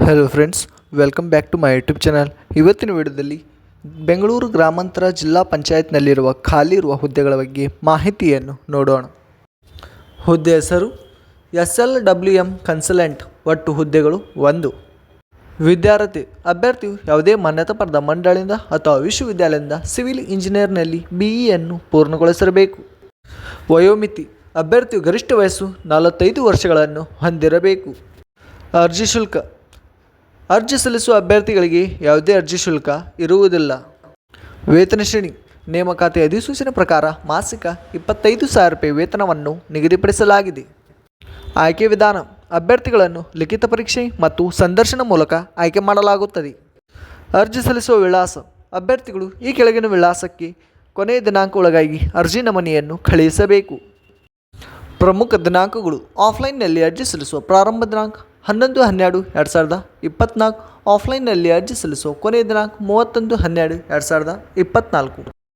Hello friends, welcome back to my YouTube channel. ಇವತ್ತಿನ ವಿಡಿಯೋದಲ್ಲಿ ಬೆಂಗಳೂರು ಗ್ರಾಮಾಂತರ ಜಿಲ್ಲಾ ಪಂಚಾಯತ್ನಲ್ಲಿರುವ ಖಾಲಿ ಇರುವ ಹುದ್ದೆಗಳ ಬಗ್ಗೆ ಮಾಹಿತಿಯನ್ನು ನೋಡೋಣ. ಹುದ್ದೆ ಹೆಸರು SLWM ಕನ್ಸಲ್ಟೆಂಟ್. ಒಟ್ಟು ಹುದ್ದೆಗಳು 1. ವಿದ್ಯಾರ್ಥಿ ಅಭ್ಯರ್ಥಿಯು ಯಾವುದೇ ಮಾನ್ಯತಾ ಪಡೆದ ಮಂಡಳಿಯಿಂದ ಅಥವಾ ವಿಶ್ವವಿದ್ಯಾಲಯದಿಂದ ಸಿವಿಲ್ ಇಂಜಿನಿಯರ್ನಲ್ಲಿ BEಯನ್ನು ಪೂರ್ಣಗೊಳಿಸಿರಬೇಕು. ವಯೋಮಿತಿ ಅಭ್ಯರ್ಥಿಯು ಗರಿಷ್ಠ ವಯಸ್ಸು 45 ವರ್ಷಗಳನ್ನು ಹೊಂದಿರಬೇಕು. ಅರ್ಜಿ ಶುಲ್ಕ ಅರ್ಜಿ ಸಲ್ಲಿಸುವ ಅಭ್ಯರ್ಥಿಗಳಿಗೆ ಯಾವುದೇ ಅರ್ಜಿ ಶುಲ್ಕ ಇರುವುದಿಲ್ಲ. ವೇತನ ಶ್ರೇಣಿ ನೇಮಕಾತಿ ಅಧಿಸೂಚನೆ ಪ್ರಕಾರ ಮಾಸಿಕ 25,000 ರೂಪಾಯಿ ವೇತನವನ್ನು ನಿಗದಿಪಡಿಸಲಾಗಿದೆ. ಆಯ್ಕೆ ವಿಧಾನ ಅಭ್ಯರ್ಥಿಗಳನ್ನು ಲಿಖಿತ ಪರೀಕ್ಷೆ ಮತ್ತು ಸಂದರ್ಶನ ಮೂಲಕ ಆಯ್ಕೆ ಮಾಡಲಾಗುತ್ತದೆ. ಅರ್ಜಿ ಸಲ್ಲಿಸುವ ವಿಳಾಸ ಅಭ್ಯರ್ಥಿಗಳು ಈ ಕೆಳಗಿನ ವಿಳಾಸಕ್ಕೆ ಕೊನೆಯ ದಿನಾಂಕ ಒಳಗಾಗಿ ಅರ್ಜಿ ನಮೂನೆಯನ್ನು ಕಳುಹಿಸಬೇಕು. ಪ್ರಮುಖ ದಿನಾಂಕಗಳು ಆಫ್ಲೈನ್ನಲ್ಲಿ ಅರ್ಜಿ ಸಲ್ಲಿಸುವ ಪ್ರಾರಂಭ ದಿನಾಂಕ 11-12-2024. ಆಫ್ಲೈನ್ನಲ್ಲಿ ಅರ್ಜಿ ಸಲ್ಲಿಸುವ ಕೊನೆಯ ದಿನಾಂಕ 31-12-2024.